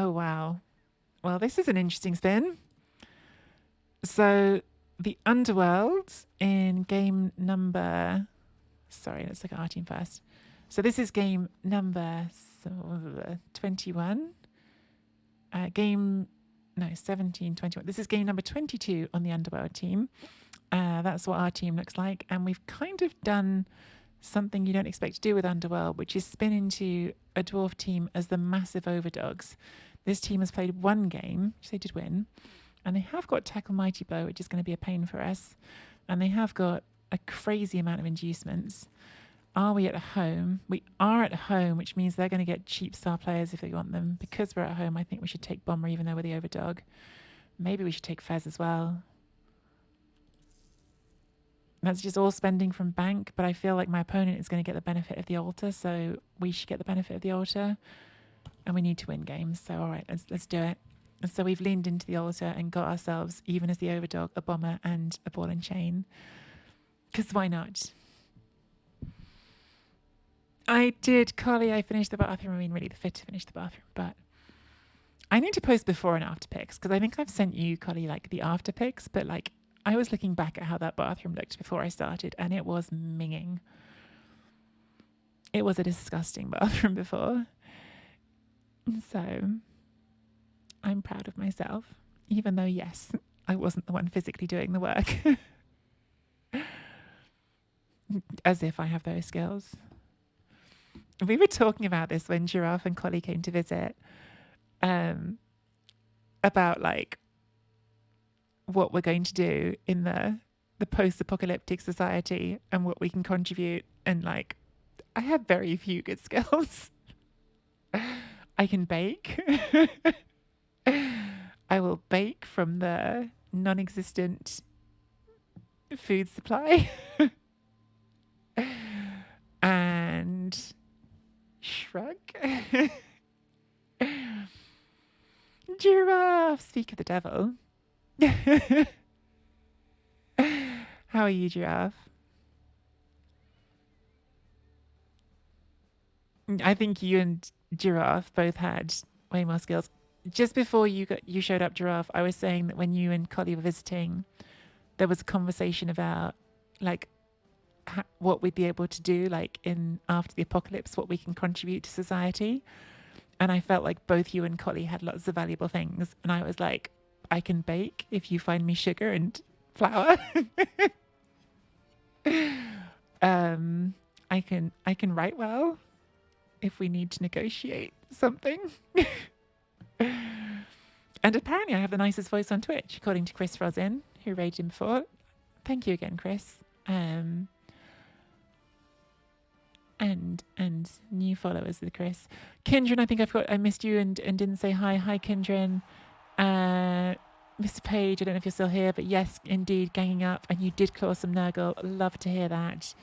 Oh, wow. Well, this is an interesting spin. So, the underworld in game number. Sorry, let's look at our team first. So, this is game number 21. Game. No, 17, 21. This is game number 22 on the underworld team. That's what our team looks like. And we've kind of done something you don't expect to do with underworld, which is spin into a dwarf team as the massive overdogs. This team has played one game, which they did win, and they have got tackle mighty blow, which is going to be a pain for us, and they have got a crazy amount of inducements. Are we at home? We are at home, which means they're going to get cheap star players if they want them. Because we're at home, I think we should take Bomber even though we're the overdog. Maybe we should take Fez as well. That's just all spending from bank, but I feel like my opponent is going to get the benefit of the altar, so we should get the benefit of the altar, and we need to win games. So all right, let's do it. And so we've leaned into the altar and got ourselves, even as the overdog, a bomber and a ball and chain. Because why not? I did, Collie. I finished the bathroom. I mean, really, the fit to finish the bathroom, but I need to post before and after pics because I think I've sent you, Collie, like the after pics, but like. I was looking back at how that bathroom looked before I started, and it was minging. It was a disgusting bathroom before. So, I'm proud of myself, even though, yes, I wasn't the one physically doing the work. As if I have those skills. We were talking about this when Giraffe and Collie came to visit, about like, what we're going to do in the post-apocalyptic society and what we can contribute. And like, I have very few good skills. I can bake. I will bake from the non-existent food supply. And shrug. Giraffe, speak of the devil. How are you, Giraffe? I think you and Giraffe both had way more skills. Just before you showed up, Giraffe, I was saying that when you and Collie were visiting, there was a conversation about like what we'd be able to do, like in after the apocalypse, what we can contribute to society. And I felt like both you and Collie had lots of valuable things, and I was like, I can bake if you find me sugar and flour. I can write well if we need to negotiate something. And apparently I have the nicest voice on Twitch, according to Chris Rosin, who rated him before. Thank you again, Chris. And new followers with Chris. Kindren, I think I missed you and didn't say hi. Hi, Kindren. Mr. Page, I don't know if you're still here, but yes, indeed, ganging up. And you did claw some Nurgle. Love to hear that.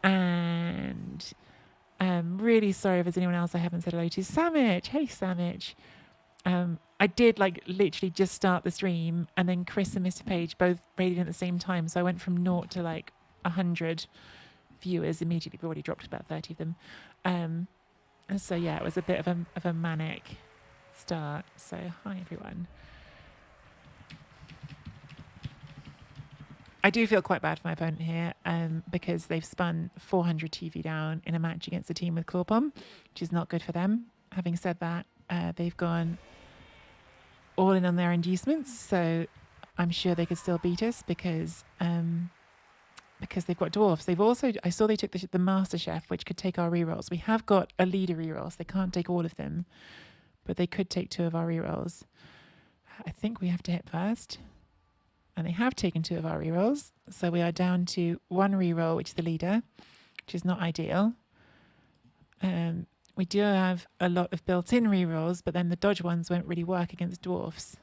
And really sorry if there's anyone else I haven't said hello to. Samich. Hey, Samich. I did like literally just start the stream, and then Chris and Mr. Page both raided at the same time. So I went from 0 to like 100 viewers immediately. We've already dropped about 30 of them. And so yeah, it was a bit of a manic start. So hi everyone. I do feel quite bad for my opponent here, because they've spun 400 TV down in a match against a team with Claw Bomb, which is not good for them. Having said that, they've gone all in on their inducements, so I'm sure they could still beat us because they've got dwarfs. They've also, I saw they took the Master Chef, which could take our rerolls. We have got a leader reroll, so they can't take all of them, but they could take 2 of our rerolls. I think we have to hit first. And they have taken 2 of our rerolls. So we are down to 1 reroll, which is the leader, which is not ideal. We do have a lot of built-in rerolls, but then the dodge ones won't really work against dwarfs.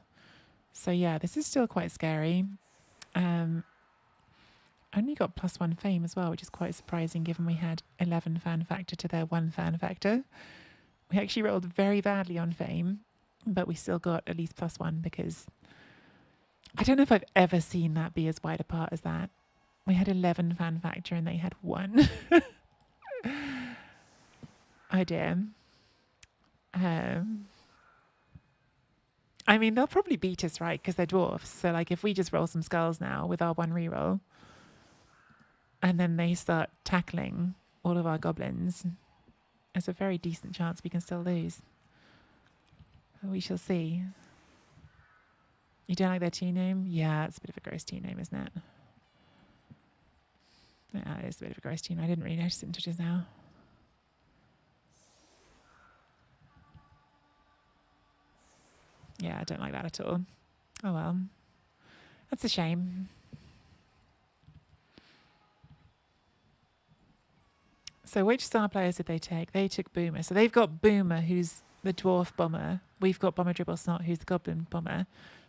So yeah, this is still quite scary. Only got +1 fame as well, which is quite surprising given we had 11 fan factor to their 1 fan factor. We actually rolled very badly on fame, but we still got at least +1 because I don't know if I've ever seen that be as wide apart as that. We had 11 fan factor and they had 1. Oh dear. I mean, they'll probably beat us, right? Because they're dwarfs. So, like, if we just roll some skulls now with our one reroll, and then they start tackling all of our goblins, there's a very decent chance we can still lose. But we shall see. You don't like their team name? Yeah, it's a bit of a gross team name, isn't it? Yeah, it is a bit of a gross team. I didn't really notice it until just now. Yeah, I don't like that at all. Oh well. That's a shame. So which star players did they take? They took Boomer. So they've got Boomer, who's the dwarf bomber. We've got Bomber Dribble Snot, who's the goblin bomber.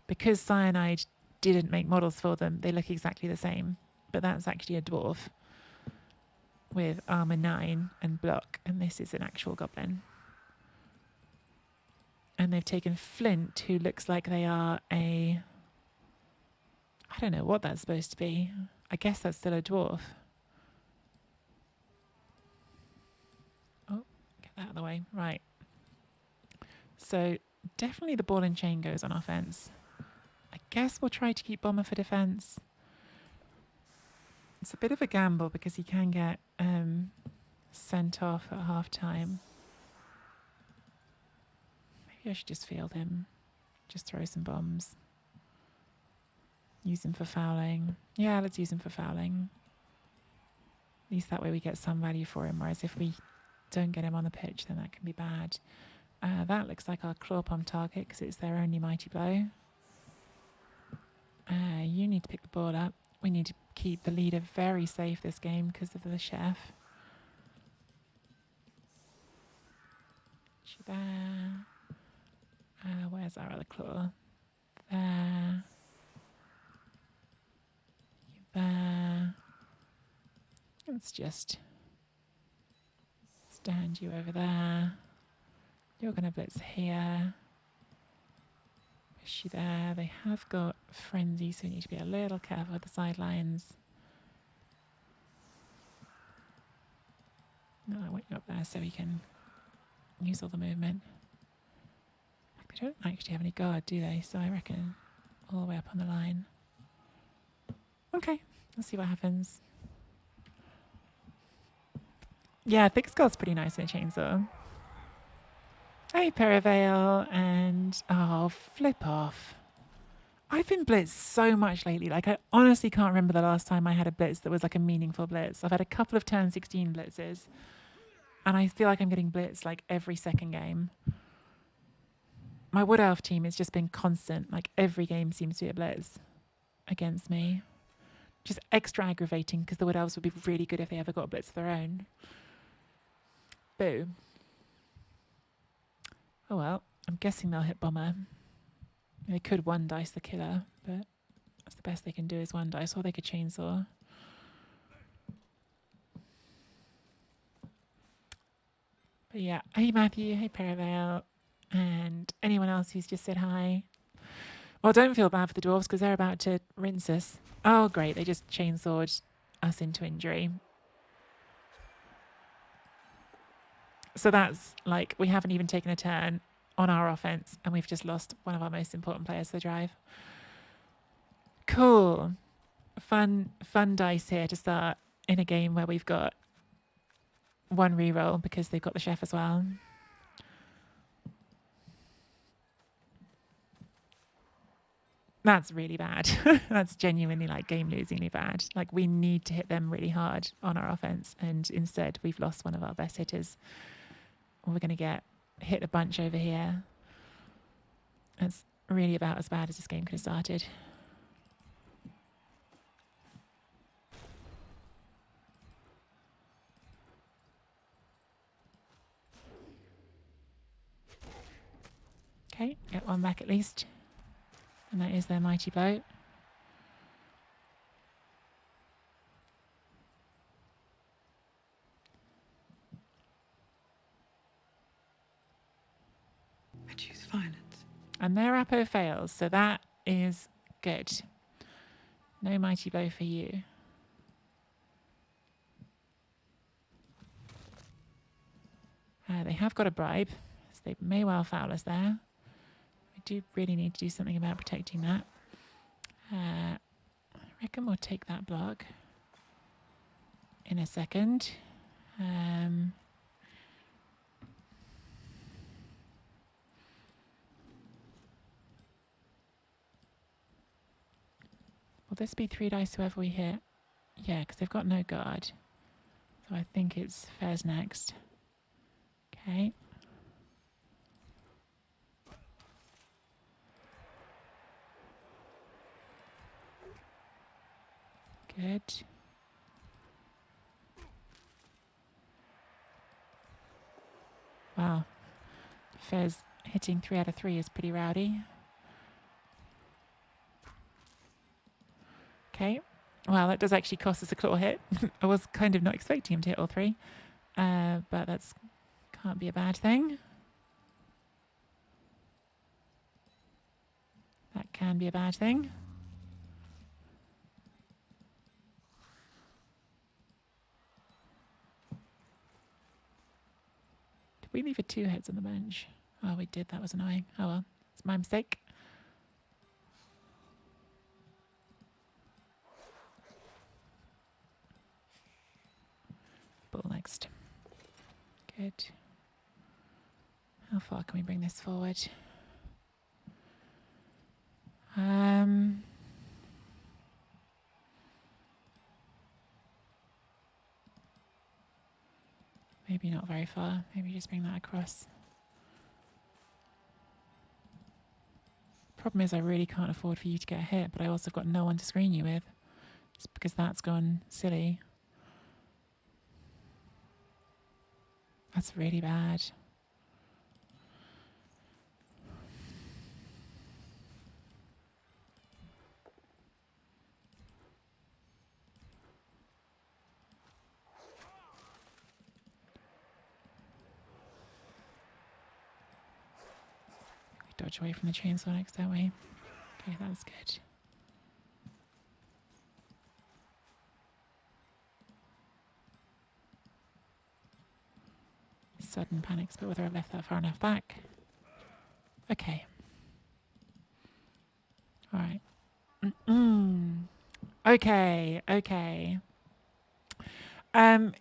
Because Cyanide didn't make models for them, they look exactly the same. But that's actually a dwarf with armor 9 and block. And this is an actual goblin. And they've taken Flint, who looks like they are a... I don't know what that's supposed to be. I guess that's still a dwarf. Oh, get that out of the way. Right. So definitely the ball and chain goes on offense. I guess we'll try to keep Bomber for defense. It's a bit of a gamble because he can get sent off at half time. Maybe I should just field him. Just throw some bombs. Use him for fouling. Yeah, let's use him for fouling. At least that way we get some value for him, whereas if we don't get him on the pitch, then that can be bad. That looks like our claw palm target because it's their only mighty blow. You need to pick the ball up. We need to keep the leader very safe this game because of the chef. She there. Where's our other claw? There. You there. Let's just stand you over there. You're going to blitz here. Is she there? They have got frenzy, so we need to be a little careful with the sidelines. No, I want you up there so we can use all the movement. They don't actually have any guard, do they? So I reckon all the way up on the line. Okay, let's see what happens. Yeah, thick skull's pretty nice in a chainsaw. Hey, Perivale, and oh, flip off. I've been blitzed so much lately. Like, I honestly can't remember the last time I had a blitz that was like a meaningful blitz. I've had a couple of turn 16 blitzes, and I feel like I'm getting blitzed like every second game. My Wood Elf team has just been constant. Like, every game seems to be a blitz against me. Just extra aggravating because the Wood Elves would be really good if they ever got a blitz of their own. Boo. Oh well, I'm guessing they'll hit Bomber. They could one dice the killer, but that's the best they can do is one dice, or they could chainsaw. But yeah, hey Matthew, hey Perivale, and anyone else who's just said hi. Well, don't feel bad for the dwarves because they're about to rinse us. Oh great, they just chainsawed us into injury. So that's like, we haven't even taken a turn on our offense and we've just lost one of our most important players to the drive. Cool. Fun dice here to start in a game where we've got one reroll because they've got the chef as well. That's really bad. That's genuinely like game losingly bad. Like, we need to hit them really hard on our offense and instead we've lost one of our best hitters. We're going to get hit a bunch over here. That's really about as bad as this game could have started. Okay, get one back at least. And that is their mighty blow. I choose violence. And their Apo fails, so that is good. No mighty blow for you. They have got a bribe, so they may well foul us there. I do really need to do something about protecting that. I reckon we'll take that block in a second. Will this be 3 dice whoever we hit? Yeah, because they've got no guard. So I think it's Fairs next. Okay. Good. Wow. Fairs hitting 3 out of 3 is pretty rowdy. Okay. Well, that does actually cost us a claw hit. I was kind of not expecting him to hit all 3. But that's can't be a bad thing. That can be a bad thing. Did we leave a 2 heads on the bench? Oh, we did. That was annoying. Oh well. It's my mistake. Bull next. Good. How far can we bring this forward? Maybe not very far. Maybe just bring that across. Problem is I really can't afford for you to get hit, but I also got no one to screen you with. Just because that's gone silly. That's really bad. We dodge away from the chainsaw next, don't we? Okay, that's good. Sudden panics, but whether I've left that far enough back. Okay. All right. Okay, okay.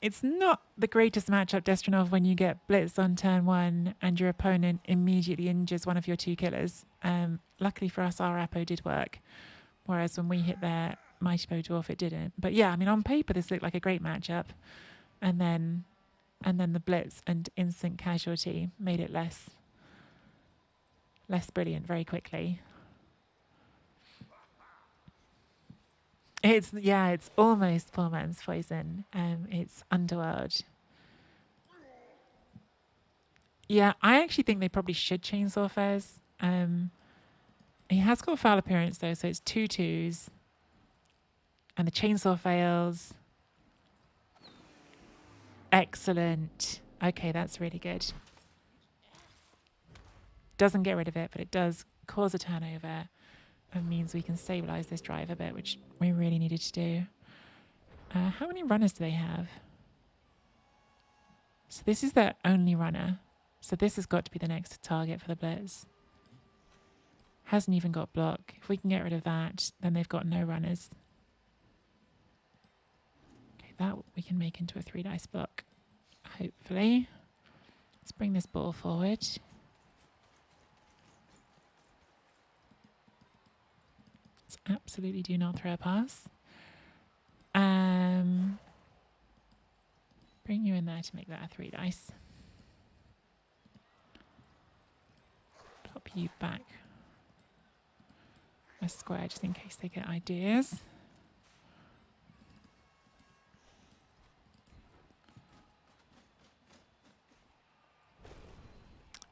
It's not the greatest matchup, Destronov, when you get blitz on turn 1 and your opponent immediately injures one of your 2 killers. Luckily for us, our Apo did work, whereas when we hit their Mighty Bow Dwarf, it didn't. But yeah, I mean, on paper, this looked like a great matchup. And then the blitz and instant casualty made it less brilliant very quickly. It's almost poor man's poison. It's underworld. Yeah, I actually think they probably should chainsaw Fairs. He has got a foul appearance though, so it's 2 2s. And the chainsaw fails. Excellent. Okay, that's really good. Doesn't get rid of it, but it does cause a turnover and means we can stabilize this drive a bit, which we really needed to do. How many runners do they have? So this is their only runner. So this has got to be the next target for the blitz. Hasn't even got block. If we can get rid of that, then they've got no runners. Okay, that we can make into a 3 dice block, hopefully. Let's bring this ball forward. Let's absolutely do not throw a pass. Bring you in there to make that a 3 dice. Pop you back a square just in case they get ideas.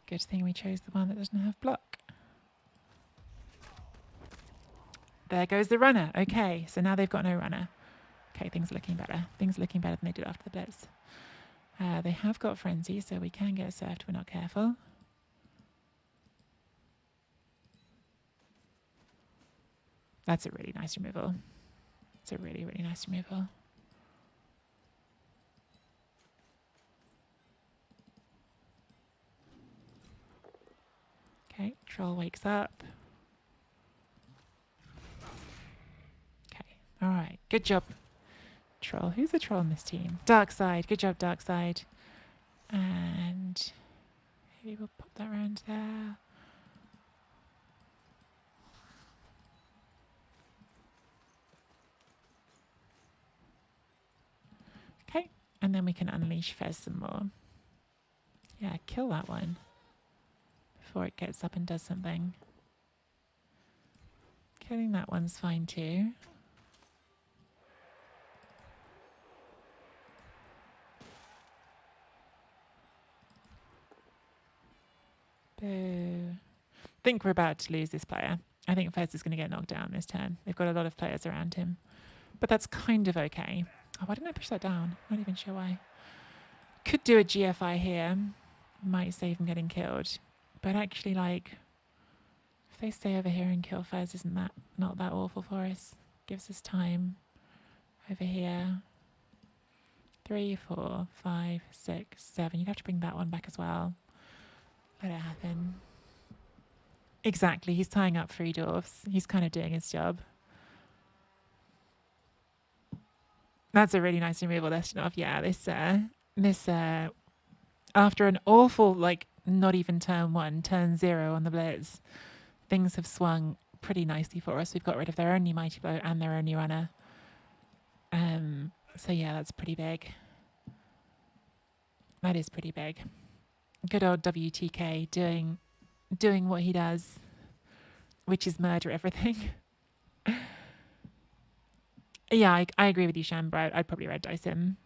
Good thing we chose the one that doesn't have block. There goes the runner. Okay, so now they've got no runner. Okay, things are looking better. Things are looking better than they did after the blitz. They have got frenzy, so we can get surfed if we're not careful. That's a really nice removal. It's a really, really nice removal. Okay, troll wakes up. Okay, all right. Good job, troll. Who's the troll on this team? Dark side. Good job, dark side. And maybe we'll pop that around there. Okay, and then we can unleash Fez some more. Yeah, kill that one before it gets up and does something. Killing that one's fine too. Boo. I think we're about to lose this player. I think Fez is going to get knocked down this turn. They've got a lot of players around him. But that's kind of okay. Oh, why didn't I push that down? Not even sure why. Could do a GFI here. Might save him getting killed. But actually, like, if they stay over here and kill Fez, isn't that not that awful for us? Gives us time over here. 3, 4, 5, 6, 7. You'd have to bring that one back as well. Let it happen. Exactly. He's tying up 3 dwarfs. He's kind of doing his job. That's a really nice removal lesson off. Yeah, this after an awful, like, not even turn 1, turn 0 on the blitz, things have swung pretty nicely for us. We've got rid of their only mighty blow and their only runner. So yeah, that's pretty big. That is pretty big. Good old WTK doing what he does, which is murder everything. Yeah, I agree with you, Shambra. I'd probably red dice him.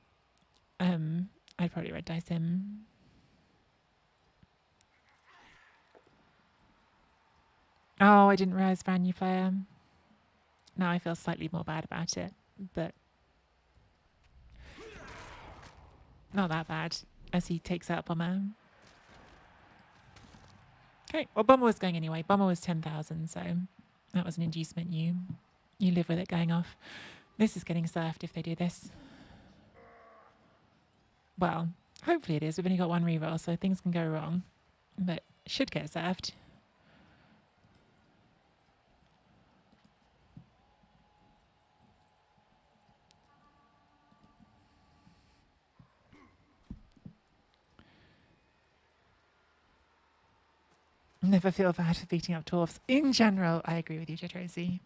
I'd probably red dice him. Oh, I didn't realize brand new player. Now I feel slightly more bad about it, but not that bad as he takes out Bomber. Okay, well, Bomber was going anyway. Bomber was 10,000, so that was an inducement. You live with it going off. This is getting surfed if they do this. Well, hopefully it is. We've only got 1 reroll, so things can go wrong, but should get surfed. Never feel bad for beating up dwarfs. In general, I agree with you, Jetrosi.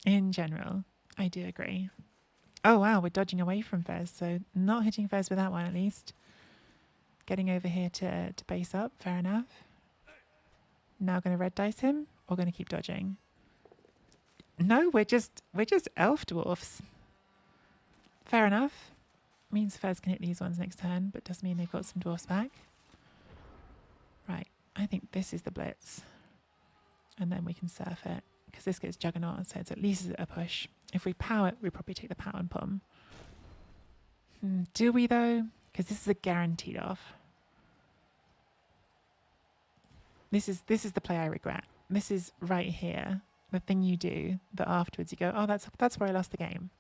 In general, I do agree. Oh, wow, we're dodging away from Fez, so not hitting Fez with that one at least. Getting over here to base up, fair enough. Now going to red dice him, or going to keep dodging? No, we're just elf dwarfs. Fair enough. Means Fez can hit these ones next turn, but does mean they've got some dwarfs back. Right, I think this is the blitz. And then we can surf it, because this gets Juggernaut, so it's at least a push. If we power it, we probably take the power and pom. Do we though? Because this is a guaranteed off. This is the play I regret. This is right here, the thing you do that afterwards you go, oh, that's where I lost the game.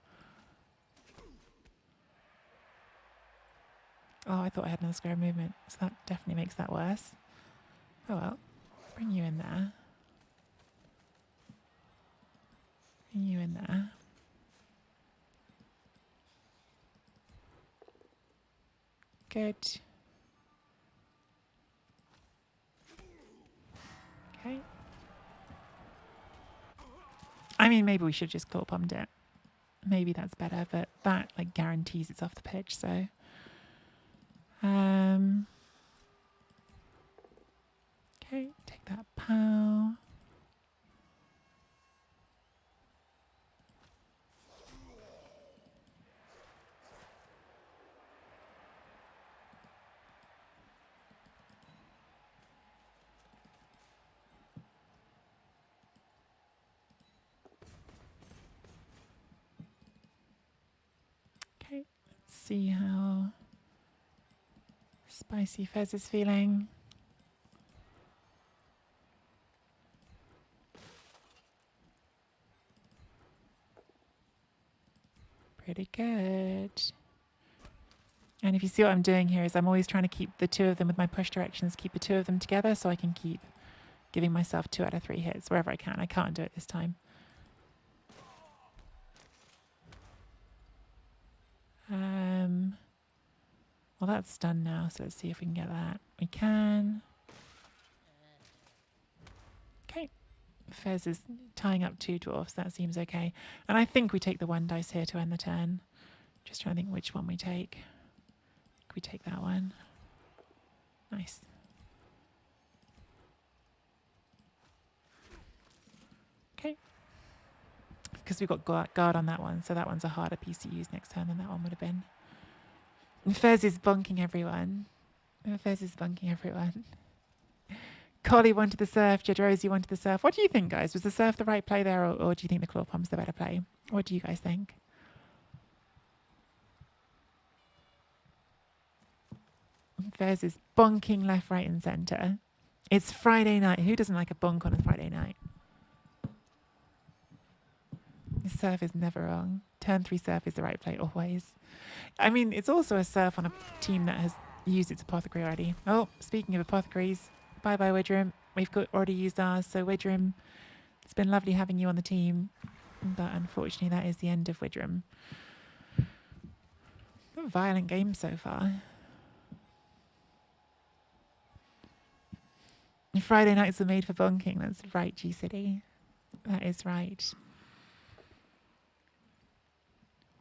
Oh, I thought I had another square of movement, so that definitely makes that worse. Oh well, bring you in there. Bring you in there. Good. Okay. I mean, maybe we should just claw pumped it. Maybe that's better, but that like guarantees it's off the pitch, so. Okay, take that pow. Okay, let's see how Spicy Fez is feeling. Pretty good. And if you see what I'm doing here is I'm always trying to keep the two of them with my push directions, keep the two of them together so I can keep giving myself 2 out of 3 hits wherever I can. I can't do it this time. Well, that's done now, so let's see if we can get that. We can. Okay. Fez is tying up 2 dwarfs. That seems okay. And I think we take the 1 dice here to end the turn. Just trying to think which one we take. We take that one. Nice. Okay. Because we've got guard on that one, so that one's a harder piece to use next turn than that one would have been. And Fez is bunking everyone. Fez is bunking everyone. Collie wanted the surf, Jadrosi wanted the surf. What do you think, guys? Was the surf the right play there, or do you think the claw pump's the better play? What do you guys think? Fez is bonking left, right, and centre. It's Friday night. Who doesn't like a bonk on a Friday night? The surf is never wrong. Turn 3 surf is the right play always. I mean, it's also a surf on a team that has used its apothecary already. Oh, speaking of apothecaries, bye-bye, Widram. We've already used ours, so Widram, it's been lovely having you on the team. But unfortunately, that is the end of Widram. A violent game so far. Friday nights are made for bonking. That's right, G-City. That is right.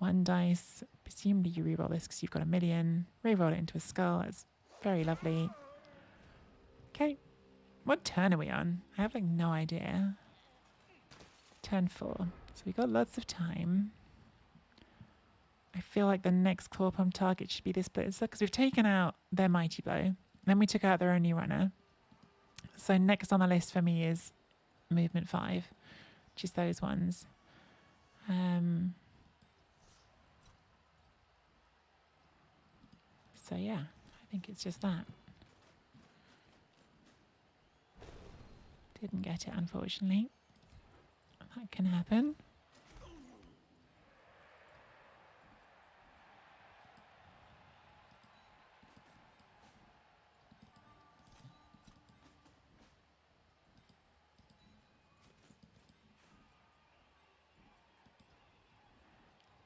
1 dice. Presumably you reroll this because you've got a million. Reroll it into a skull. That's very lovely. Okay. What turn are we on? I have like no idea. Turn 4. So we've got lots of time. I feel like the next claw pump target should be this blitzer because we've taken out their mighty blow. Then we took out their only runner. So next on the list for me is movement 5, which is those ones. So yeah, I think it's just that. Didn't get it, unfortunately. That can happen.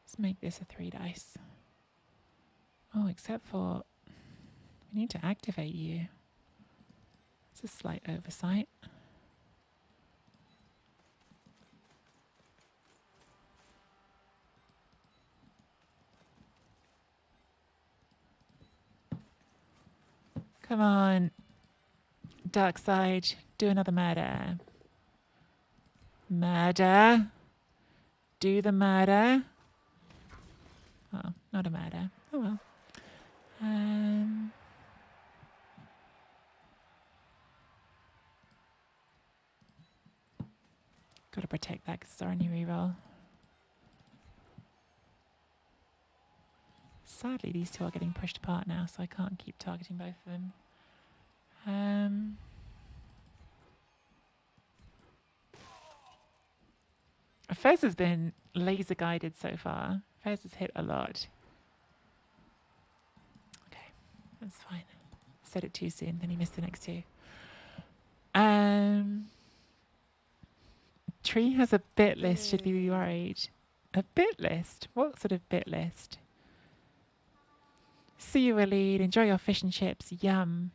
Let's make this a 3 dice. Oh, except for we need to activate you. It's a slight oversight. Come on, dark side, do another murder. Murder. Do the murder. Oh, not a murder. Oh well. Got to protect that because it's our only reroll. Sadly, these two are getting pushed apart now, so I can't keep targeting both of them. Fez has been laser guided so far. Fez has hit a lot. Okay, that's fine. Said it too soon, then he missed the next 2. Tree has a bit list, should we be worried? A bit list? What sort of bit list? See you a lead, enjoy your fish and chips, yum.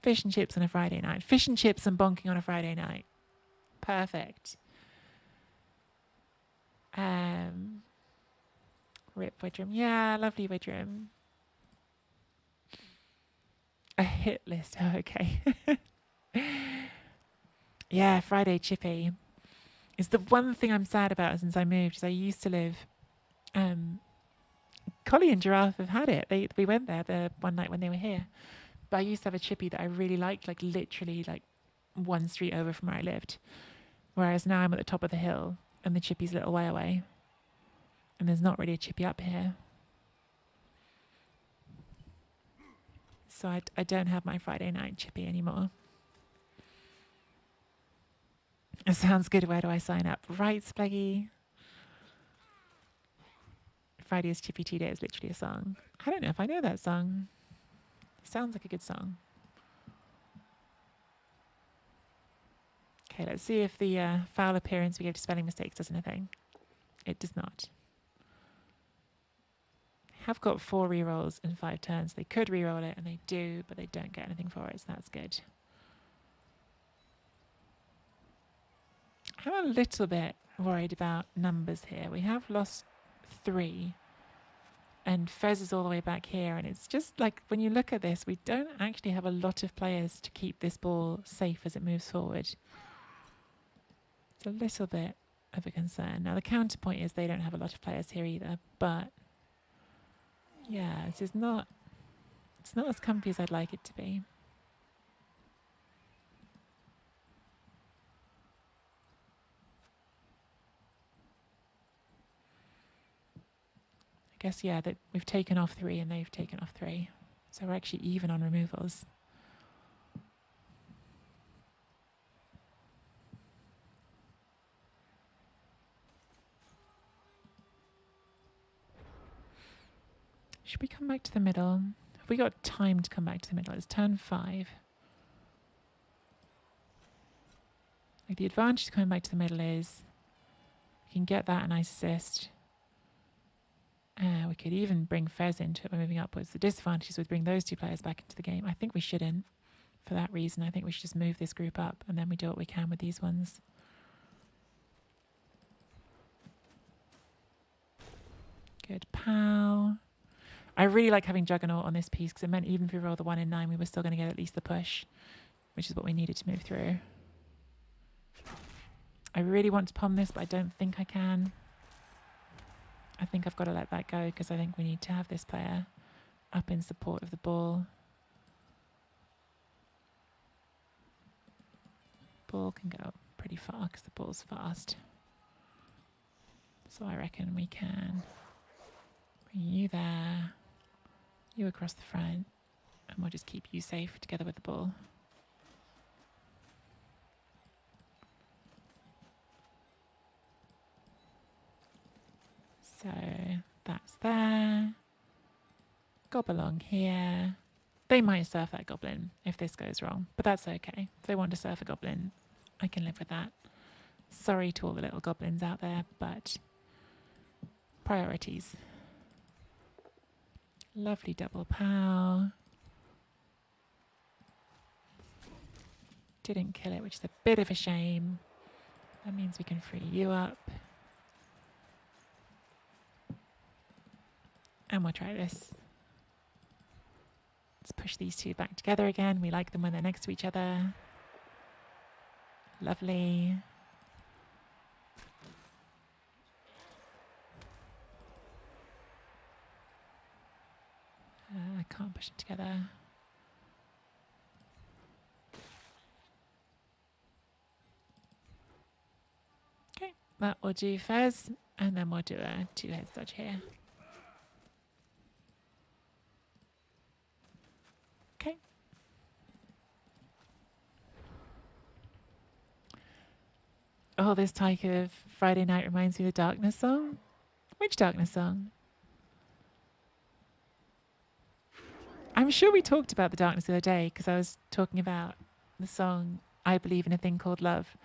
Fish and chips on a Friday night. Fish and chips and bonking on a Friday night. Perfect. Rip Widram. Yeah, lovely Widram. A hit list. Oh, okay. Yeah, Friday Chippy. It's the one thing I'm sad about since I moved is I used to live... Collie and Giraffe have had it. We went there the one night when they were here. But I used to have a chippy that I really liked, like literally like 1 street over from where I lived. Whereas now I'm at the top of the hill and the chippy's a little way away. And there's not really a chippy up here. So I don't have my Friday night chippy anymore. It sounds good. Where do I sign up? Right, Spleggy. Friday is Chippy Tea Day is literally a song. I don't know if I know that song. Sounds like a good song. Okay, let's see if the foul appearance we gave to spelling mistakes does anything. It does not. Have got 4 rerolls in 5 turns. They could reroll it, and they do, but they don't get anything for it, so that's good. I'm a little bit worried about numbers here. We have lost 3, and Fez is all the way back here, and it's just like, when you look at this, we don't actually have a lot of players to keep this ball safe as it moves forward. It's a little bit of a concern. Now, the counterpoint is they don't have a lot of players here either, but yeah, this is not, it's not as comfy as I'd like it to be. I guess, yeah, that we've taken off 3 and they've taken off 3. So we're actually even on removals. Should we come back to the middle? Have we got time to come back to the middle? It's turn 5. Like, the advantage to coming back to the middle is we can get that a nice assist. We could even bring Fez into it by moving upwards. The disadvantage is with bring those 2 players back into the game. I think we shouldn't. For that reason, I think we should just move this group up and then we do what we can with these ones. Good pow. I really like having Juggernaut on this piece because it meant even if we roll the 1 in 9, we were still going to get at least the push, which is what we needed to move through. I really want to palm this, but I don't think I can. I think I've got to let that go because I think we need to have this player up in support of the ball. Ball can go pretty far because the ball's fast. So I reckon we can bring you there, you across the front, and we'll just keep you safe together with the ball. So that's there. Gobelong here. They might surf that goblin if this goes wrong, but that's okay. If they want to surf a goblin, I can live with that. Sorry to all the little goblins out there, but priorities. Lovely double pow. Didn't kill it, which is a bit of a shame. That means we can free you up. And we'll try this. Let's push these 2 back together again. We like them when they're next to each other. Lovely. I can't push it together. Okay, that will do Fez, and then we'll do a 2-heads dodge here. Okay. Oh, this type of Friday night reminds me of the Darkness song. Which Darkness song? I'm sure we talked about the Darkness the other day because I was talking about the song I Believe in a Thing Called Love.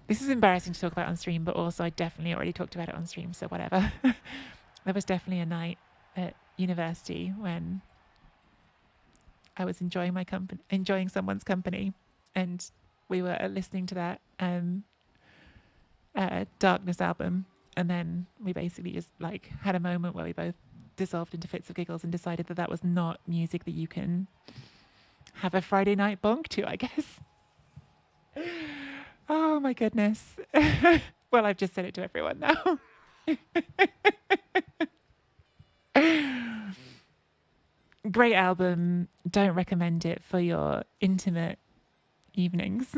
This is embarrassing to talk about on stream, but also I definitely already talked about it on stream, so whatever. There was definitely a night at university when I was enjoying my company, enjoying someone's company, and we were listening to that Darkness album, and then we basically just like had a moment where we both dissolved into fits of giggles and decided that that was not music that you can have a Friday night bonk to, I guess. Oh my goodness. Well, I've just said it to everyone now. Great album. Don't recommend it for your intimate evenings.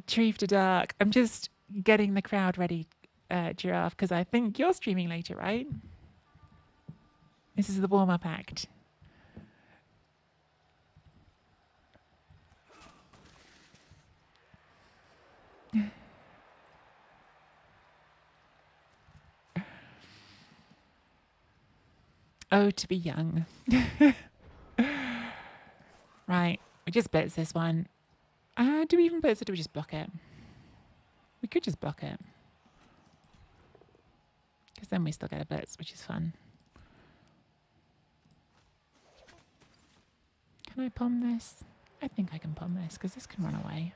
Tree to Dark. I'm just getting the crowd ready, Giraffe, because I think you're streaming later, right? This is the warm-up act. Oh, to be young. Right. We just blitz this one. Do we even blitz or do we just block it? We could just block it. Because then we still get a blitz, which is fun. Can I palm this? I think I can palm this because this can run away.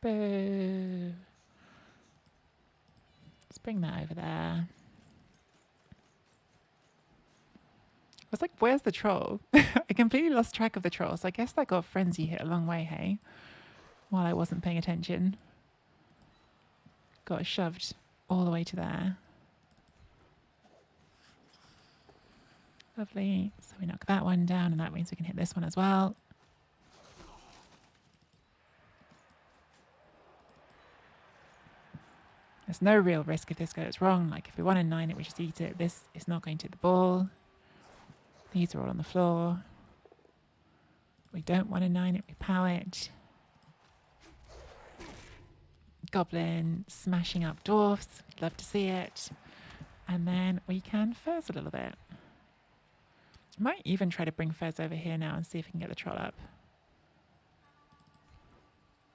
Boo. Let's bring that over there. I was like, where's the troll? I completely lost track of the troll. So I guess that got frenzy hit a long way, hey? While I wasn't paying attention. Got shoved all the way to there. Lovely. So we knock that one down, and that means we can hit this one as well. There's no real risk if this goes wrong. Like if we 1 and 9 it, we just eat it. This is not going to hit the ball. These are all on the floor. We don't 1 and 9 it, we pow it. Goblin smashing up dwarfs. Love to see it. And then we can fuzz a little bit. Might even try to bring fuzz over here now and see if we can get the troll up.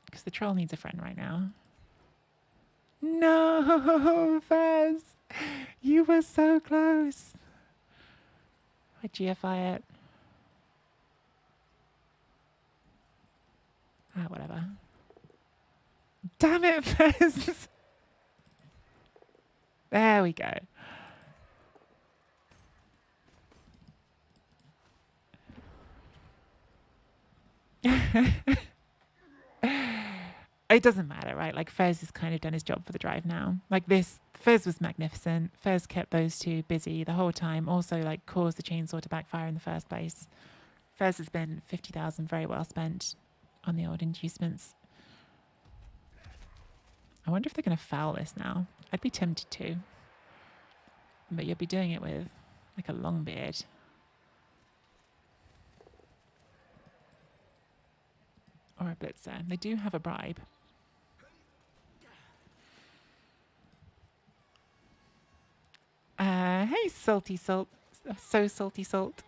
Because the troll needs a friend right now. No, Fez! You were so close. I GFI it. Whatever. Damn it, Fez! There we go. It doesn't matter, right? Like Fez has kind of done his job for the drive now. Like this, Fez was magnificent. Fez kept those two busy the whole time. Also, like caused the chainsaw to backfire in the first place. Fez has been 50,000 very well spent on the old inducements. I wonder if they're going to foul this now. I'd be tempted to, but you'll be doing it with like a long beard. Or a blitzer. They do have a bribe. Hey, Salty Salt. So Salty Salt.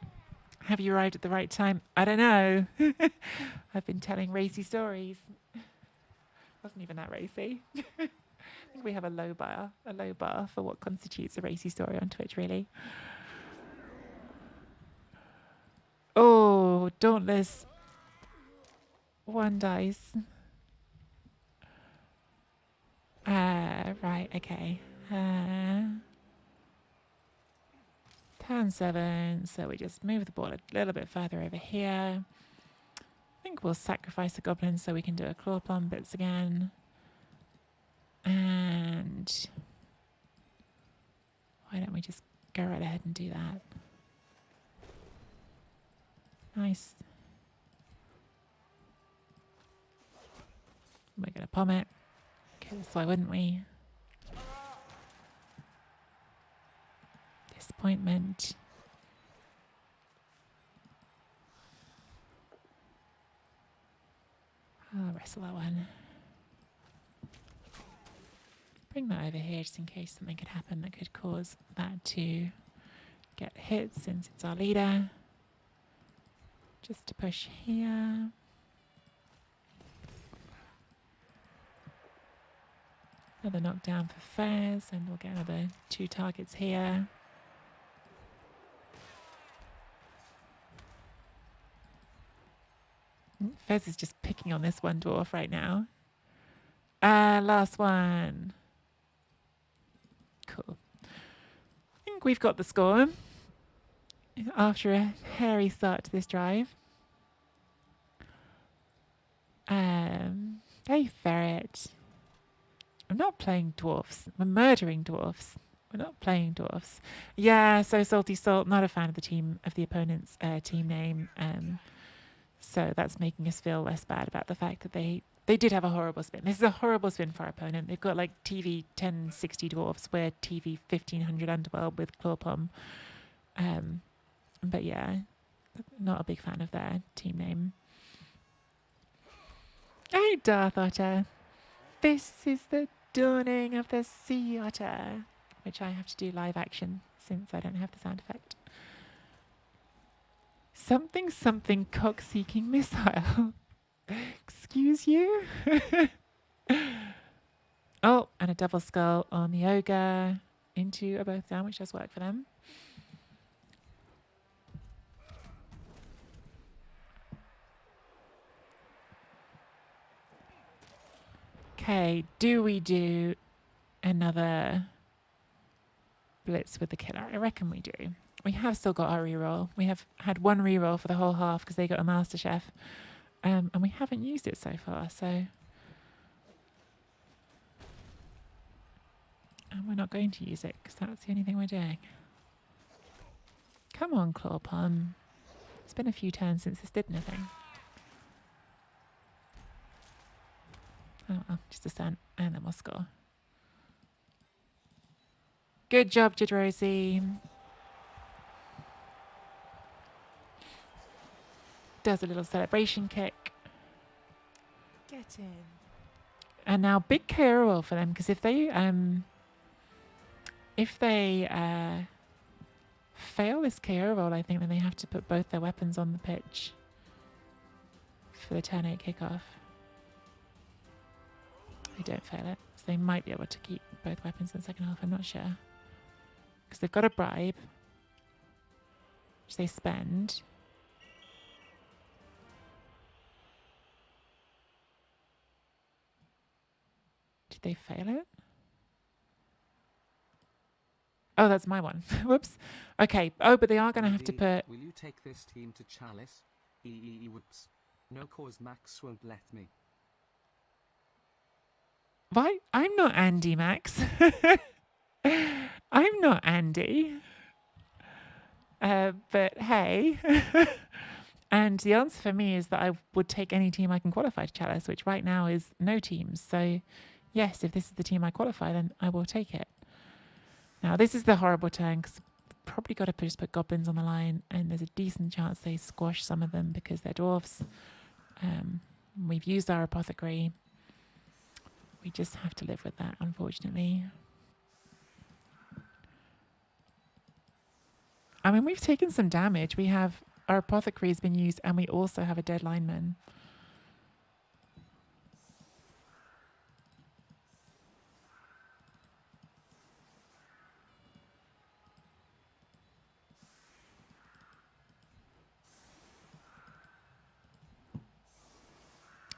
Have you arrived at the right time? I don't know. I've been telling racy stories. Wasn't even that racy. I think we have a low bar for what constitutes a racy story on Twitch, really. Oh, Dauntless. 1 dice. Right, okay. Turn 7, so we just move the ball a little bit further over here. I think we'll sacrifice a goblin so we can do a claw plum bits again. And why don't we just go right ahead and do that? Nice. We're going to palm it. Because why wouldn't we? Disappointment. I'll wrestle that one. Bring that over here just in case something could happen that could cause that to get hit since it's our leader. Just to push here. Another knockdown for Fez, and we'll get another 2 targets here. Fez is just picking on this one dwarf right now. Last one. Cool. I think we've got the score after a hairy start to this drive. Hey, Ferret. I'm not playing dwarfs. We're murdering dwarfs. We're not playing dwarfs. Yeah, so Salty Salt, not a fan of the team, of the opponent's team name. So that's making us feel less bad about the fact that they did have a horrible spin. This is a horrible spin for our opponent. They've got like TV 1060 dwarfs, we're TV 1500 underworld with clawpalm. But yeah, not a big fan of their team name. Hey, Darth Otter. This is the dawning of the sea otter. which I have to do live action since I don't have the sound effect. Something something cock-seeking missile. Excuse you? Oh, and a double skull on the ogre into a both down, which does work for them. Okay, do we do another blitz with the killer? I reckon we do. We have still got our reroll. We have had one reroll for the whole half because they got a Master Chef. And we haven't used it so far, so... And we're not going to use it because that's the only thing we're doing. Come on, Clawpalm. It's been a few turns since this did anything. Oh, well, just a stunt, and then we'll score. Good job, Jidrosi. Does a little celebration kick. Get in. And now big KO roll for them, because if they fail this KO roll, I think then they have to put both their weapons on the pitch for the turn 8 kickoff. They don't fail it, so they might be able to keep both weapons in the second half. I'm not sure, because they've got a bribe, which they spend. Did they fail it? Oh, that's my one. Whoops. Okay. Oh, but they are going to have to put... Will you take this team to Chalice? Whoops. No cause Max won't let me. Why? I'm not Andy, Max. I'm not Andy. But hey. And the answer for me is that I would take any team I can qualify to Chalice, which right now is no teams. So yes, if this is the team I qualify, then I will take it. Now, this is the horrible turn because probably got to just put goblins on the line, and there's a decent chance they squash some of them because they're dwarves. We've used our apothecary. We just have to live with that, unfortunately. I mean, we've taken some damage. We have our apothecary has been used, and we also have a dead lineman.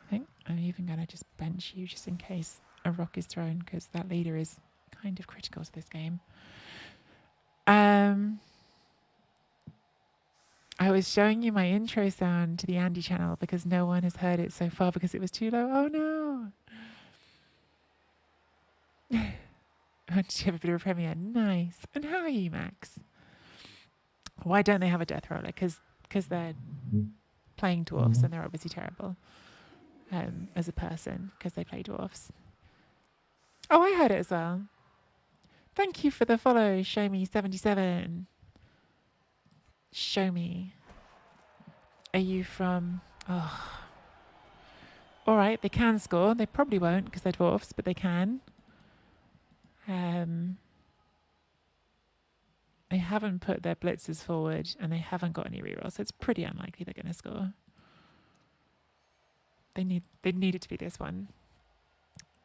I think I'm even going to just bench you just in case a rock is thrown, because that leader is kind of critical to this game. I was showing you my intro sound to the Andy channel because no one has heard it so far because it was too low. Oh no! Did you have a bit of a premiere? Nice. And how are you, Max? Why don't they have a death roller? Because they're playing dwarfs and they're obviously terrible as a person because they play dwarfs. Oh, I heard it as well. Thank you for the follow, Show Me 77. Show me. Are you from... Oh. All right, they can score. They probably won't because they're dwarfs, but they can. They haven't put their blitzers forward and they haven't got any rerolls, so it's pretty unlikely they're going to score. They'd need it to be this one.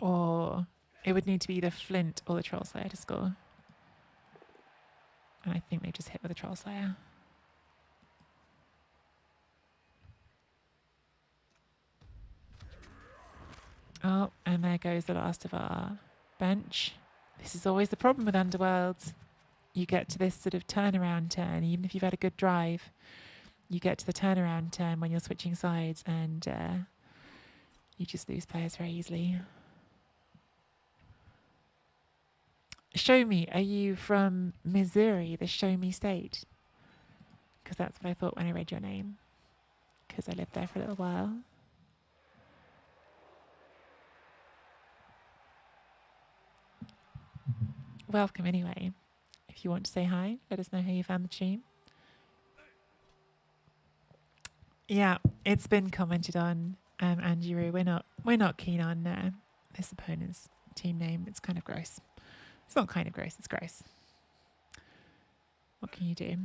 Or it would need to be either Flint or the Troll Slayer to score. And I think they just hit with the Troll Slayer. Oh, and there goes the last of our bench. This is always the problem with Underworld. You get to this sort of turnaround turn, even if you've had a good drive, you get to the turnaround turn when you're switching sides and you just lose players very easily. Show Me, are you from Missouri, the Show Me state? Because that's what I thought when I read your name. Because I lived there for a little while. Welcome anyway. If you want to say hi, let us know how you found the stream. Yeah, it's been commented on, Andrew. We're not keen on this opponent's team name. It's kind of gross. It's not kind of gross, it's gross. What can you do?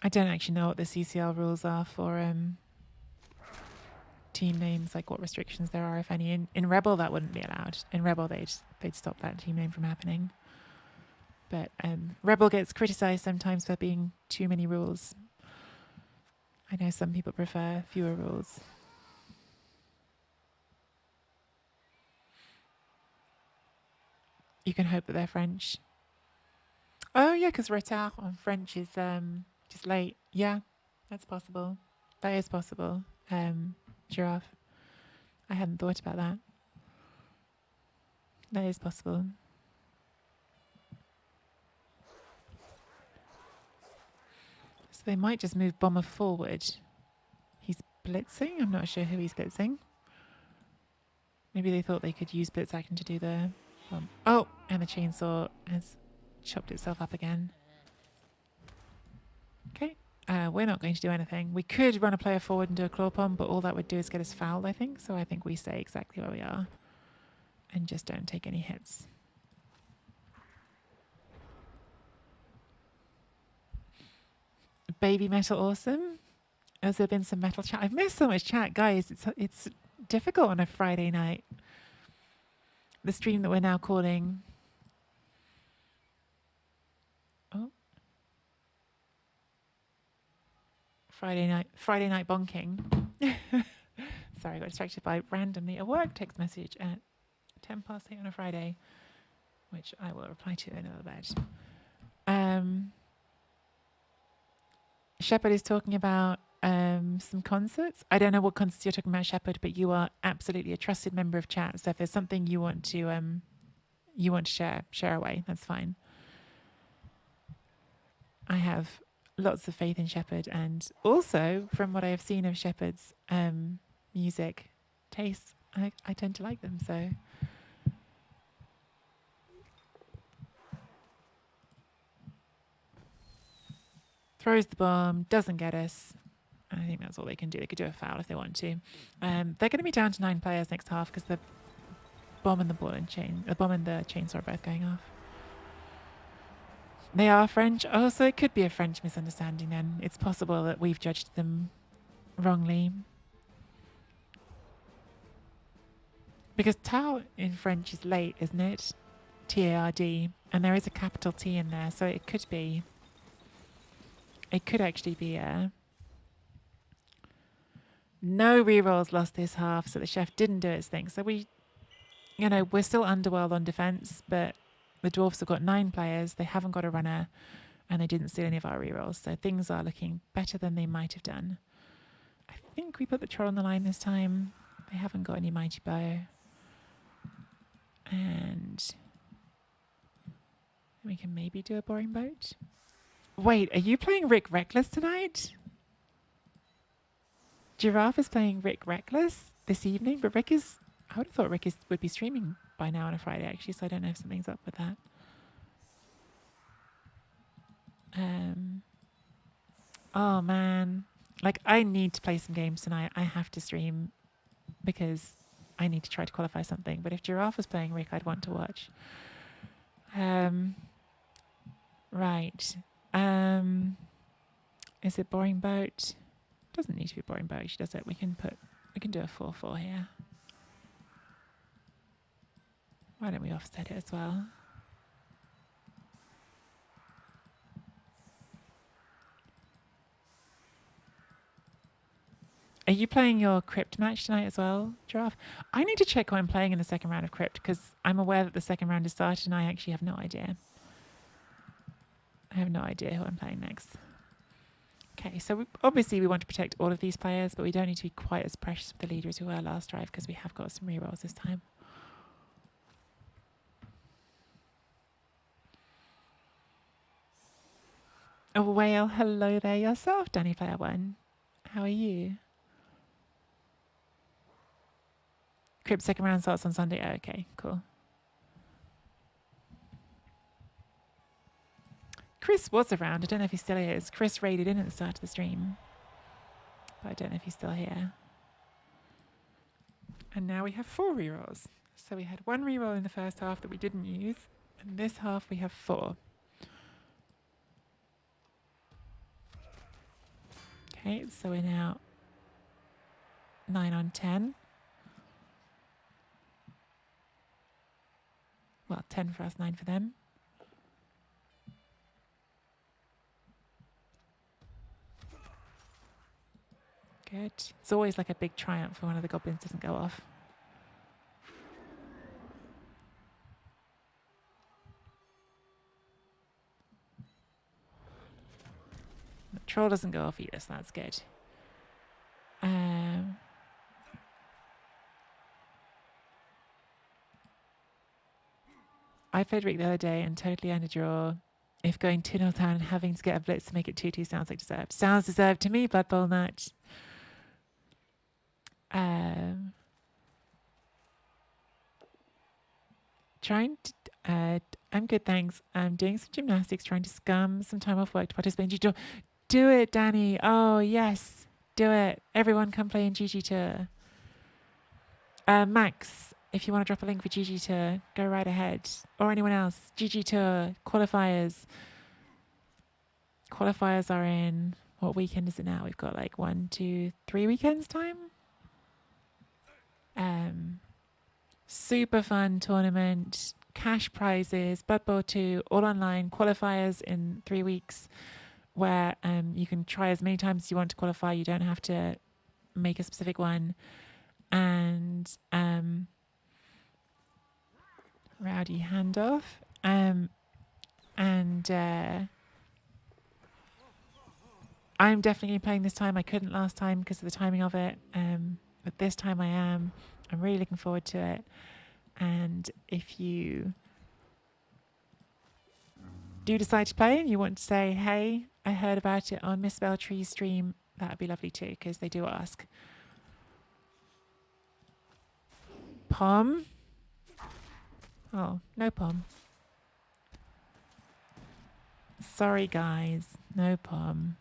I don't actually know what the CCL rules are for team names, like what restrictions there are, if any. In Rebel, that wouldn't be allowed. In Rebel, they'd stop that team name from happening. But Rebel gets criticised sometimes for being too many rules. I know some people prefer fewer rules. You can hope that they're French. Oh yeah, because retard on French is just late. Yeah, that's possible. That is possible. Giraffe. I hadn't thought about that. That is possible. So they might just move Bomber forward. He's blitzing? I'm not sure who he's blitzing. Maybe they thought they could use blitz action to do the bomb. Oh, and the chainsaw has chopped itself up again. Okay, we're not going to do anything. We could run a player forward and do a claw bomb, but all that would do is get us fouled, I think. So I think we stay exactly where we are and just don't take any hits. Baby metal awesome. Has there been some metal chat? I've missed so much chat, guys. It's difficult on a Friday night. The stream that we're now calling. Oh. Friday night bonking. Sorry, I got distracted by randomly a work text message at 8:10 on a Friday, which I will reply to in a little bit. Shepard is talking about some concerts. I don't know what concerts you're talking about, Shepard, but you are absolutely a trusted member of chat. So if there's something you want to share away, that's fine. I have lots of faith in Shepard, and also from what I have seen of Shepard's music tastes, I tend to like them. So throws the bomb, doesn't get us. I think that's all they can do. They could do a foul if they want to. They're going to be down to 9 players next half because the bomb and the bomb and the chainsaw are both going off. They are French. Oh, so it could be a French misunderstanding then. It's possible that we've judged them wrongly. Because tard in French is late, isn't it? T-A-R-D. And there is a capital T in there, so it could be. It could actually be a. No rerolls lost this half, so the chef didn't do its thing. So we're still underworld on defense, but the dwarves have got 9 players. They haven't got a runner, and they didn't steal any of our rerolls. So things are looking better than they might have done. I think we put the troll on the line this time. They haven't got any mighty bow. And we can maybe do a boring boat. Wait, are you playing Rick Reckless tonight? Giraffe is playing Rick Reckless this evening, but I would have thought Rick would be streaming by now on a Friday, actually, so I don't know if something's up with that. Oh, man. Like, I need to play some games tonight. I have to stream because I need to try to qualify something. But if Giraffe was playing Rick, I'd want to watch. Right. Is it boring boat? Doesn't need to be boring boat, actually, does it? We can do a 4-4 here. Why don't we offset it as well? Are you playing your Crypt match tonight as well, Giraffe? I need to check who I'm playing in the second round of Crypt because I'm aware that the second round has started and I actually have no idea. I have no idea who I'm playing next. Okay, so obviously we want to protect all of these players, but we don't need to be quite as precious with the leader as we were last drive because we have got some rerolls this time. Oh, whale, hello there yourself, Danny Player One. How are you? Crypt second round starts on Sunday. Oh, okay, cool. Chris was around. I don't know if he still is. Chris raided in at the start of the stream, but I don't know if he's still here. And now we have 4 rerolls. So we had 1 reroll in the first half that we didn't use, and this half we have 4. Okay, so we're now 9 on 10. Well, 10 for us, 9 for them. Good. It's always like a big triumph when one of the goblins doesn't go off. The troll doesn't go off either, so that's good. I played Rick the other day and totally underdraw. If going 2-0 down and having to get a blitz to make it 2-2 sounds like deserved. Sounds deserved to me, Blood Bowl Nut. Trying to... I'm good, thanks. I'm doing some gymnastics, trying to scum some time off work to participate in GG Tour. Do it, Danny. Oh, yes. Do it. Everyone come play in GG Tour. Max, if you want to drop a link for GG Tour, go right ahead. Or anyone else. GG Tour, qualifiers. Qualifiers are in... What weekend is it now? We've got like 1, 2, 3 weekends time. Super fun tournament. Cash prizes. Blood Bowl 2, all online. Qualifiers in 3 weeks. Where you can try as many times as you want to qualify. You don't have to make a specific one. And rowdy handoff. I'm definitely playing this time. I couldn't last time because of the timing of it. But this time I am. I'm really looking forward to it. And if you do decide to play and you want to say, hey, I heard about it on MisspelledTree's stream, that would be lovely too, because they do ask. Pom? Oh, no pom. Sorry, guys. No pom.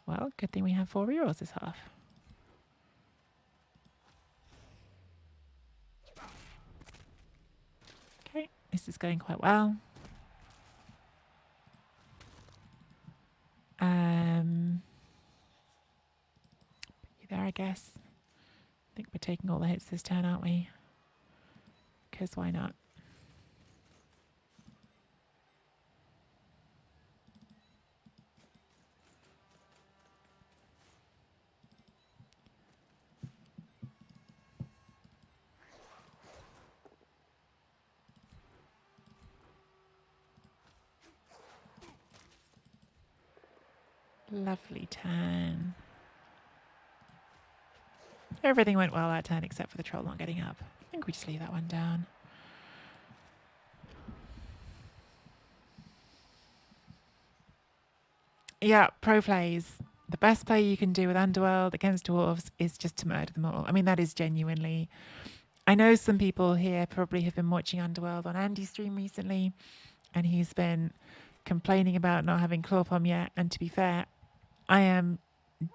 Well, good thing we have 4 rerolls this half. Okay, this is going quite well. You there, I guess. I think we're taking all the hits this turn, aren't we? Because why not? Lovely turn. Everything went well that turn except for the troll not getting up. I think we just leave that one down. Yeah, pro plays. The best play you can do with Underworld against dwarves is just to murder them all. I mean, that is genuinely... I know some people here probably have been watching Underworld on Andy's stream recently, and he's been complaining about not having Clawpom yet. And to be fair, I am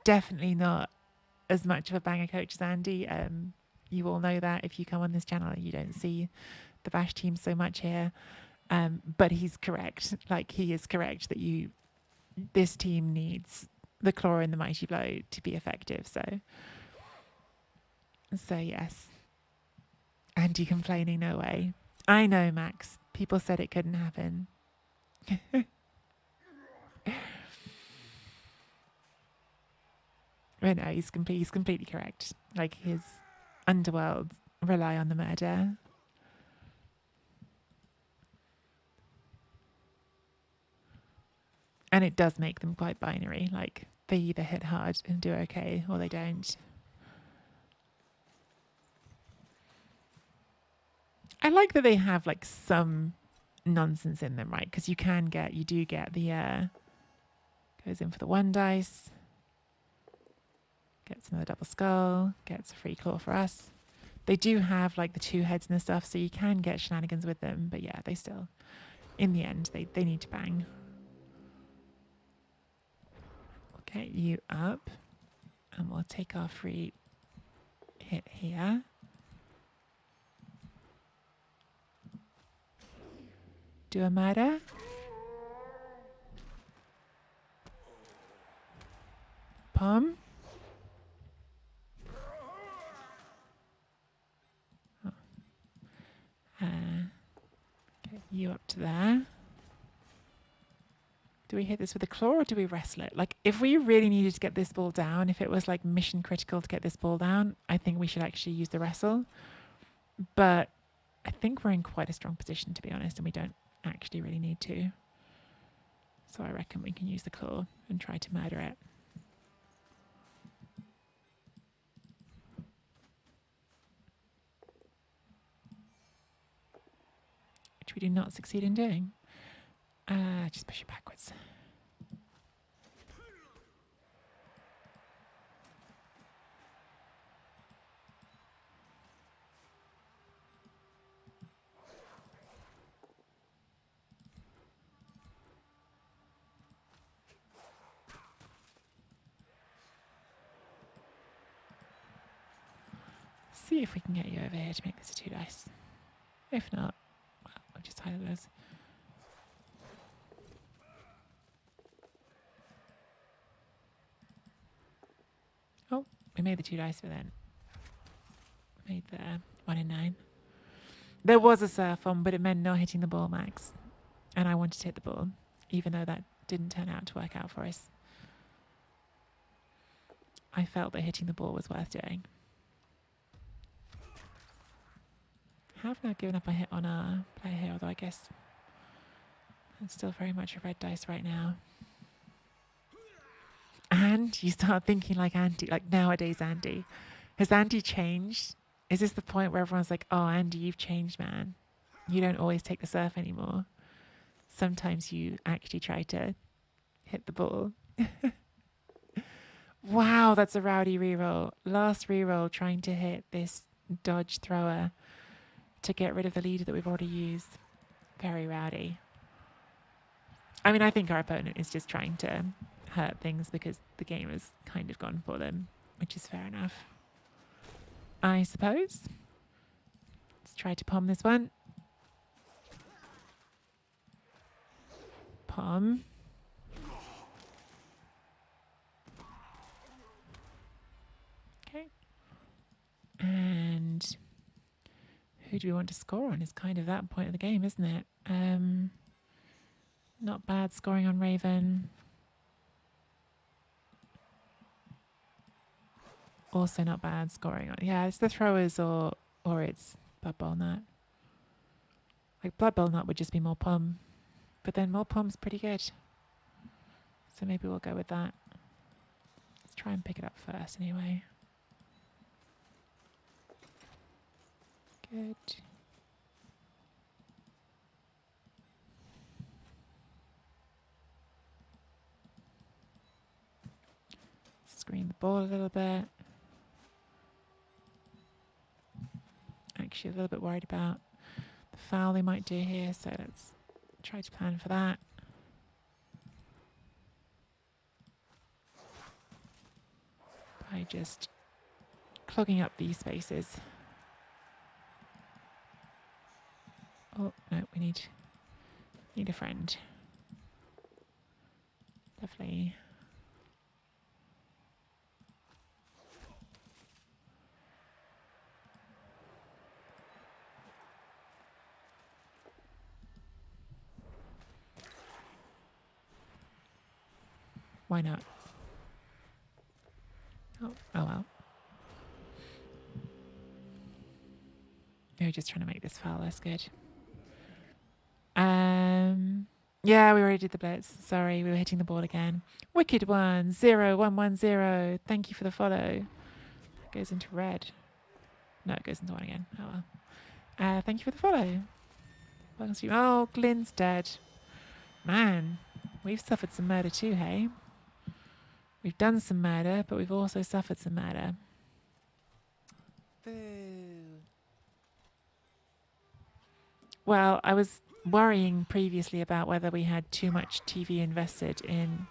definitely not as much of a banger coach as Andy. You all know that if you come on this channel, you don't see the Bash team so much here. But he's correct. Like, he is correct that this team needs the Claw and the Mighty Blow to be effective. So yes. Andy complaining, no way. I know, Max. People said it couldn't happen. But no, he's completely correct. Like, his Underworld rely on the murder. And it does make them quite binary. Like, they either hit hard and do okay, or they don't. I like that they have, like, some nonsense in them, right? Because you do get the, goes in for the 1 dice. Gets another double skull. Gets a free claw for us. They do have, like, the 2 heads and stuff, so you can get shenanigans with them. But yeah, they still, in the end, they need to bang. Get you up. And we'll take our free hit here. Do a murder. Palm. Oh. Get you up to there. Do we hit this with a claw or do we wrestle it? Like, if we really needed to get this ball down, if it was like mission critical to get this ball down, I think we should actually use the wrestle. But I think we're in quite a strong position, to be honest, and we don't actually really need to. So I reckon we can use the claw and try to murder it. Which we do not succeed in doing. Just push it backwards. See if we can get you over here to make this a 2 dice. If not, well, we'll just hide those. Oh, we made the 2 dice, but then made the 1 in 9. There was a surf on, but it meant not hitting the ball, Max. And I wanted to hit the ball, even though that didn't turn out to work out for us. I felt that hitting the ball was worth doing. Have now given up a hit on our player here, although I guess it's still very much a red dice right now. And you start thinking like Andy, like nowadays Andy. Has Andy changed? Is this the point where everyone's like, oh, Andy, you've changed, man. You don't always take the surf anymore. Sometimes you actually try to hit the ball. Wow, that's a rowdy reroll. Last reroll trying to hit this dodge thrower to get rid of the leader that we've already used. Very rowdy. I mean, I think our opponent is just trying to hurt things because the game has kind of gone for them, which is fair enough. I suppose. Let's try to palm this one. Palm. Okay. And who do we want to score on is kind of that point of the game, isn't it? Not bad scoring on Raven. Also not bad scoring on... Yeah, it's the throwers or it's Blood Bowl Nut. Like, Blood Bowl Nut would just be more palm. But then more palm's pretty good. So maybe we'll go with that. Let's try and pick it up first anyway. Good. Screen the ball a little bit. Actually, a little bit worried about the foul they might do here, so let's try to plan for that. By just clogging up these spaces. Oh, no, we need a friend. Lovely. Why not? Oh well. They're just trying to make this foul less good. Yeah, we already did the blitz. Sorry, we were hitting the ball again. Wicked one, 0110. Thank you for the follow. That goes into red. No, it goes into one again. Oh well. Thank you for the follow. Welcome to you. Oh, Glyn's dead. Man, we've suffered some murder too, hey? We've done some murder, but we've also suffered some murder. Boo. Well, I was worrying previously about whether we had too much TV invested in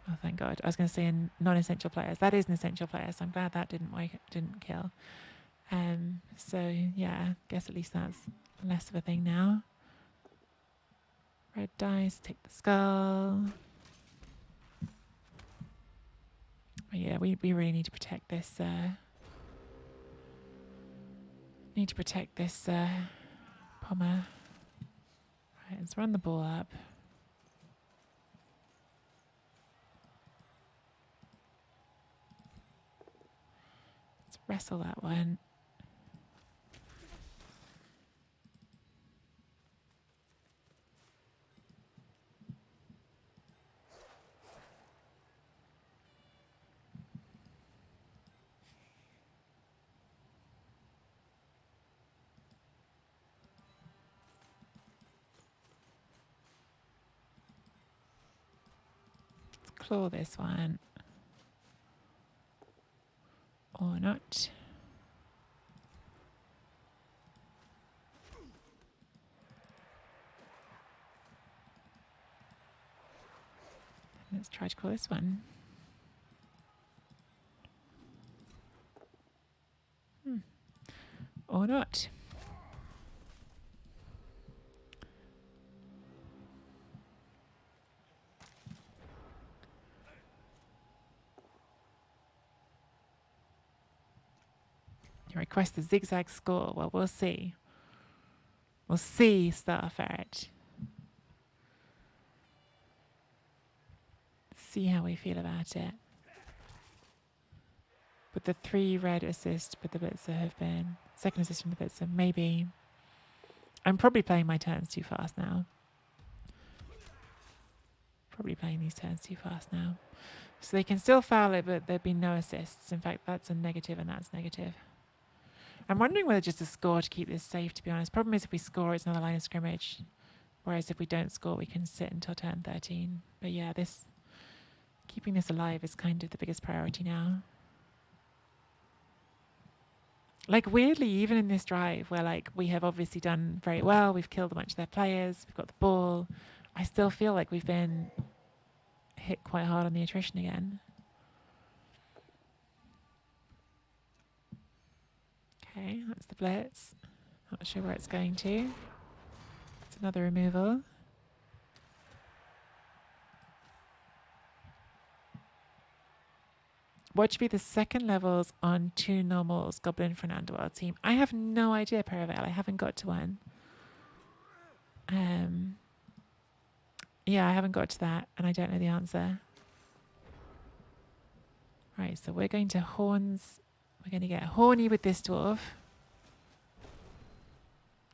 Oh, thank God. I was going to say in non-essential players. That is an essential player, so I'm glad that didn't kill. So yeah, guess at least that's less of a thing now. Red dice, take the skull. Oh, yeah, we really need to protect this. Pommer. Right, let's run the ball up. Let's wrestle that one. Let's claw this one. Or not. Let's try to claw this one. Or not. You request the zigzag score. Well, we'll see. We'll see, Star Ferret. See how we feel about it. With the 3 red assist with the Blitzer have been... Second assist from the Blitzer, maybe... I'm probably playing my turns too fast now. Probably playing these turns too fast now. So they can still foul it, but there'd be no assists. In fact, that's a negative and that's negative. I'm wondering whether just a score to keep this safe, to be honest. Problem is if we score, it's another line of scrimmage. Whereas if we don't score, we can sit until turn 13. But yeah, keeping this alive is kind of the biggest priority now. Like, weirdly, even in this drive, where, like, we have obviously done very well, we've killed a bunch of their players, we've got the ball, I still feel like we've been hit quite hard on the attrition again. Okay, that's the blitz. Not sure where it's going to. It's another removal. What should be the second levels on 2 normals, Goblin for an Underworld team? I have no idea, Paravel. I haven't got to one. Yeah, I haven't got to that, and I don't know the answer. Right, so we're going to horns. We're going to get horny with this dwarf.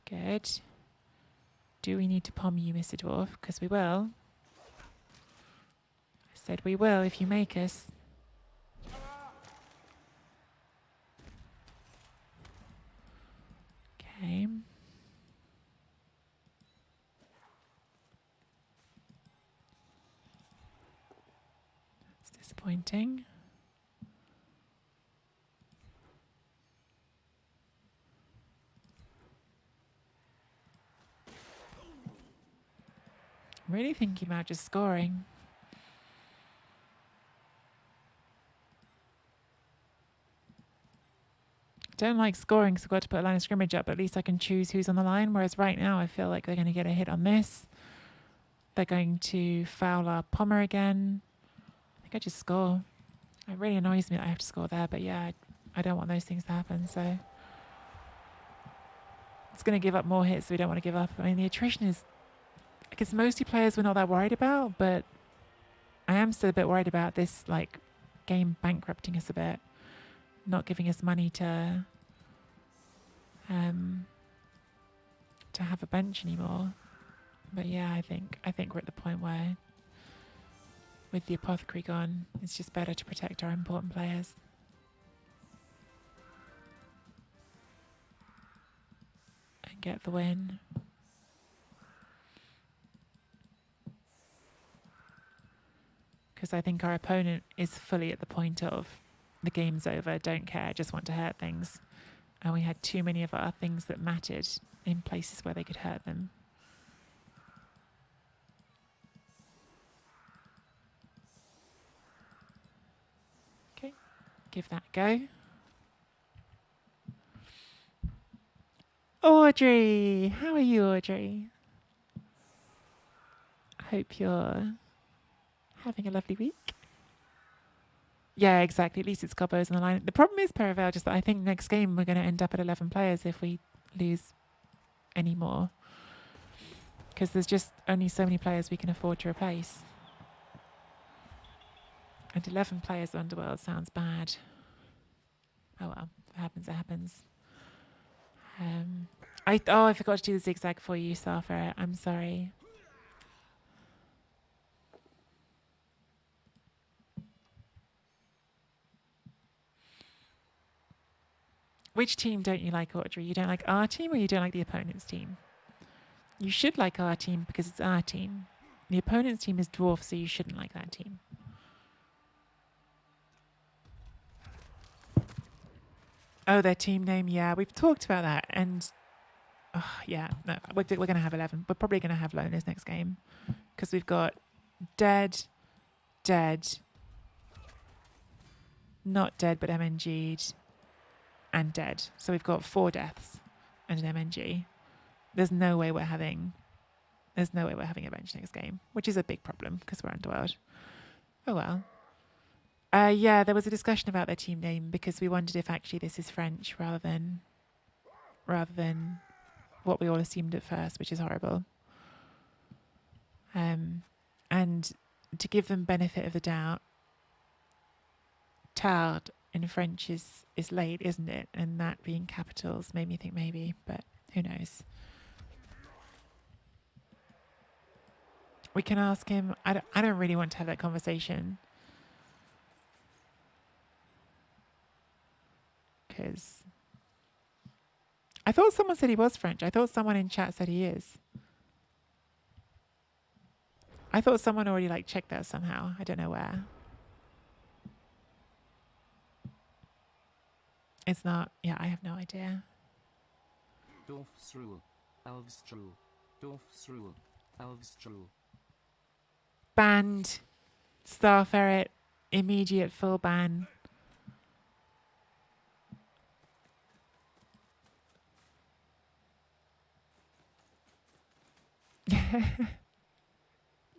Good. Do we need to pom you, Mr. Dwarf? Because we will. I said we will if you make us. Okay. That's disappointing. I'm really thinking about just scoring. Don't like scoring because I've got to put a line of scrimmage up, but at least I can choose who's on the line. Whereas right now I feel like they're going to get a hit on this. They're going to foul our Pommer again. I think I just score. It really annoys me that I have to score there, but yeah, I don't want those things to happen, so... It's going to give up more hits, so we don't want to give up. I mean, the attrition is... I guess mostly players we're not that worried about, but I am still a bit worried about this, like, game bankrupting us a bit. Not giving us money to have a bench anymore. But yeah, I think we're at the point where with the apothecary gone, it's just better to protect our important players. And get the win. Because I think our opponent is fully at the point of the game's over, don't care, just want to hurt things. And we had too many of our things that mattered in places where they could hurt them. give that a go. Audrey! How are you, Audrey? I hope you're having a lovely week. Yeah, exactly. At least it's Gobbo's on the line. The problem is, Paravel, just that I think next game we're going to end up at 11 players if we lose any more. Because there's just only so many players we can afford to replace. And 11 players of Underworld sounds bad. Oh well, if it happens, it happens. I forgot to do the zigzag for you, Starfire. I'm sorry. Which team don't you like, Audrey? You don't like our team or you don't like the opponent's team? You should like our team because it's our team. The opponent's team is dwarf, so you shouldn't like that team. Oh, their team name. Yeah, we've talked about that. And, yeah, no, we're going to have 11. We're probably going to have loners next game because we've got dead, not dead, but MNG'd, and dead. So we've got 4 deaths and an MNG. There's no way we're having a bench next game, which is a big problem because we're Underworld. Oh well. Yeah, there was a discussion about their team name because we wondered if actually this is French rather than what we all assumed at first, which is horrible. And to give them benefit of the doubt, tard in French is late, isn't it? And that being capitals made me think maybe, but who knows? We can ask him. I don't really want to have that conversation. Because I thought someone said he was French. I thought someone in chat said he is. I thought someone already checked that somehow. I don't know where. It's not. Yeah, I have no idea. Dwarfs rule. Elves rule. Dwarfs rule. Elves rule. Banned. Star Ferret. Immediate full ban.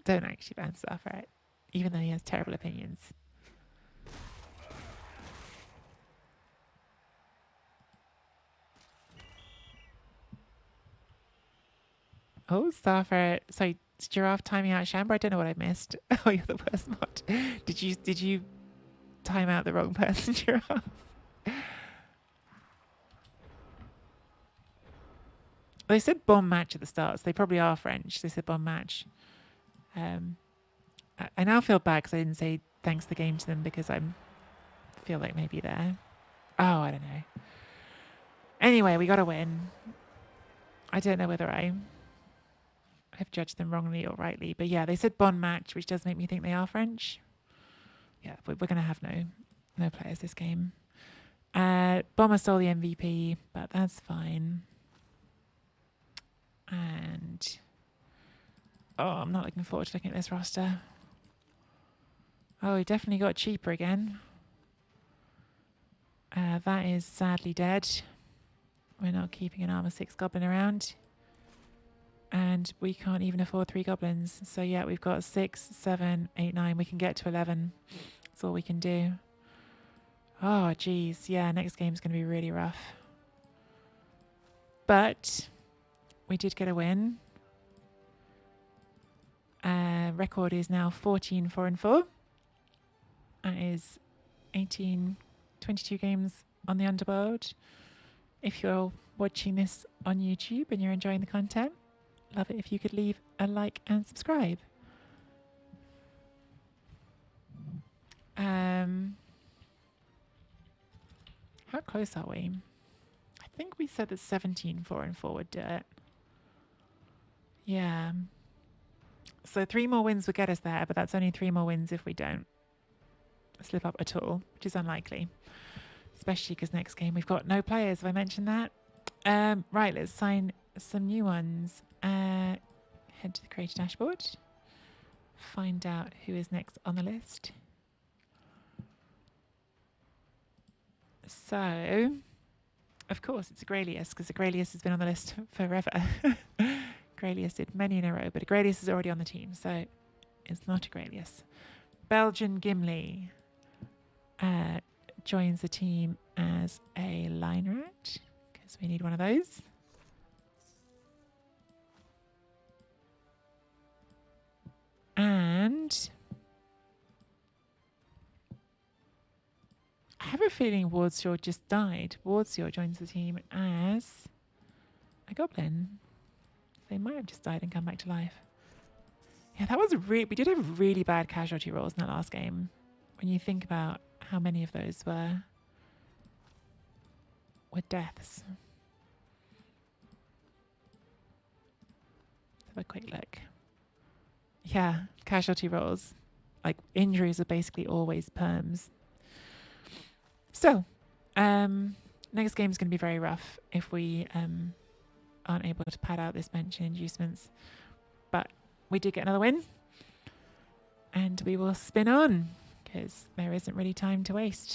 Don't actually ban Star Ferret, even though he has terrible opinions. Oh, Star Ferret. Sorry, Giraffe timing out Shamber. I don't know what I missed. Oh, you're the worst mod. Did you time out the wrong person, Giraffe? They said bomb match at the start, so they probably are French. They said bomb match. I now feel bad because I didn't say thanks the game to them because I feel like maybe they're... Oh, I don't know. Anyway, we got to win. I don't know whether I've judged them wrongly or rightly, but yeah, they said bond match, which does make me think they are French. Yeah, we're going to have no players this game. Bomber stole the MVP, but that's fine. And I'm not looking forward to looking at this roster. Oh, he definitely got cheaper again. That is sadly dead. We're not keeping an armor 6 goblin around. And we can't even afford 3 goblins. So yeah, we've got 6, 7, 8, 9. We can get to 11. That's all we can do. Oh, geez. Yeah, next game's going to be really rough. But we did get a win. Record is now 14, 4 and 4. That is 22 games on the Underworld. If you're watching this on YouTube and you're enjoying the content, love it if you could leave a like and subscribe. How close are we? I think we said that 17, 4 and 4 would do it. Yeah. So 3 more wins would get us there, but that's only 3 more wins if we don't slip up at all, which is unlikely. Especially because next game we've got no players. Have I mentioned that? Right, let's sign some new ones. Head to the creator dashboard. Find out who is next on the list. So, of course, it's Agrelius, because Agrelius has been on the list forever. Agrelius did many in a row, but Agrelius is already on the team, so it's not Agrelius. Belgian Gimli joins the team as a line rat, because we need one of those. And I have a feeling Wardshaw just died. Wardshaw joins the team as a goblin. They might have just died and come back to life. Yeah, that was we did have really bad casualty rolls in that last game. When you think about how many of those were deaths. Let's have a quick look. Yeah, casualty rolls. Like injuries are basically always perms. So, next game is going to be very rough if we aren't able to pad out this bench and inducements. But we did get another win. And we will spin on, because there isn't really time to waste.